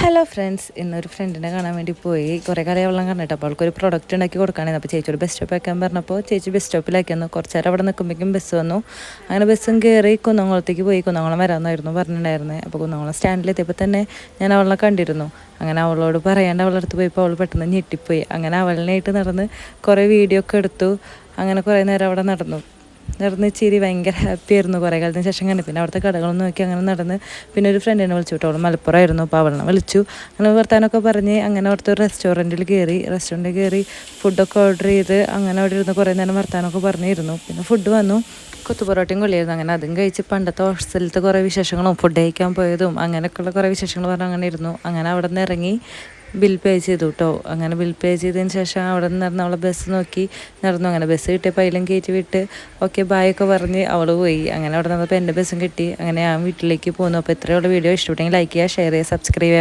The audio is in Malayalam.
ഹലോ ഫ്രണ്ട്സ്, ഇന്നൊരു ഫ്രണ്ടിനെ കാണാൻ വേണ്ടി പോയി. കുറേ കാലം വെള്ളം കണ്ടിട്ട് അപ്പോൾ അവൾക്കൊരു പ്രൊഡക്റ്റ് ഉണ്ടാക്കി കൊടുക്കുകയാണെങ്കിൽ അപ്പോൾ ചേച്ചിയോട് ബസ് സ്റ്റോപ്പ് വയ്ക്കാൻ പറഞ്ഞപ്പോൾ ചേച്ചി ബസ് സ്റ്റോപ്പിലാക്കിയെന്നു. കുറച്ച് നേരം അവിടെ നിൽക്കുമ്പോഴേക്കും ബസ് വന്നു. അങ്ങനെ ബസ്സും കയറി കുന്നംകുളത്തേക്ക് പോയി. കുന്നംകുളം വരാമെന്നായിരുന്നു പറഞ്ഞിട്ടുണ്ടായിരുന്നത്. അപ്പോൾ കുന്നംകുളം സ്റ്റാൻഡിലെത്തിയപ്പോൾ തന്നെ ഞാൻ അവളെ കണ്ടിരുന്നു. അങ്ങനെ അവളോട് പറയാണ്ട് അവളുടെ അടുത്ത് പോയപ്പോൾ അവൾ പെട്ടെന്ന് ഞെട്ടിപ്പോയി. അങ്ങനെ അവളിനായിട്ട് നടന്ന് കുറേ വീഡിയോ ഒക്കെ എടുത്തു. അങ്ങനെ കുറേ നേരം അവിടെ നടന്ന് ചിരി ഭയങ്കര ഹാപ്പി ആയിരുന്നു. കുറേ കാലത്തിന് ശേഷം കണ്ടു. പിന്നെ അവിടുത്തെ കടകളൊന്നും നോക്കി അങ്ങനെ നടന്ന് പിന്നെ ഒരു ഫ്രണ്ടിനെ വിളിച്ചു കേട്ടോ. അവൾ മലപ്പുറമായിരുന്നു. അപ്പോൾ അവളെ വിളിച്ചു. അങ്ങനെ വർത്താനമൊക്കെ പറഞ്ഞ് അങ്ങനെ അവിടുത്തെ ഒരു റെസ്റ്റോറൻറ്റിൽ കയറി ഫുഡൊക്കെ ഓർഡർ ചെയ്ത് അങ്ങനെ അവിടെ ഇരുന്ന് കുറേ നേരം വർത്താനമൊക്കെ പറഞ്ഞിരുന്നു. പിന്നെ ഫുഡ് വന്നു. കൊത്തുപൊറോട്ടയും കൊള്ളിയായിരുന്നു. അങ്ങനെ അതും കഴിച്ച് പണ്ടത്തെ ഹോസ്റ്റലിലത്തെ കുറേ വിശേഷങ്ങളും ഫുഡ് കഴിക്കാൻ പോയതും അങ്ങനെയൊക്കെയുള്ള കുറേ വിശേഷങ്ങൾ പറഞ്ഞ് അങ്ങനെ ഇരുന്നു. അങ്ങനെ അവിടെ നിന്ന് ഇറങ്ങി ബിൽ പേ ചെയ്തു കേട്ടോ. അങ്ങനെ ബിൽ പേ ചെയ്തതിന് ശേഷം അവിടെ നിന്ന് നടന്ന് അവളെ ബസ് നോക്കി നടന്നു. അങ്ങനെ ബസ് കിട്ടിയപ്പോൾ അതിലും കയറ്റി വിട്ട് ഓക്കെ ബായ് ഒക്കെ പറഞ്ഞ് അവൾ പോയി. അങ്ങനെ അവിടെ നിന്നപ്പോൾ എൻ്റെ ബസ്സും കിട്ടി. അങ്ങനെ ഞാൻ വീട്ടിലേക്ക് പോന്നു. അപ്പോൾ ഇത്രയുള്ള വീഡിയോ ഇഷ്ടപ്പെട്ടെങ്കിൽ ലൈക്ക് ചെയ്യുക, ഷെയർ ചെയ്യുക, സബ്സ്ക്രൈബ് ചെയ്യുക.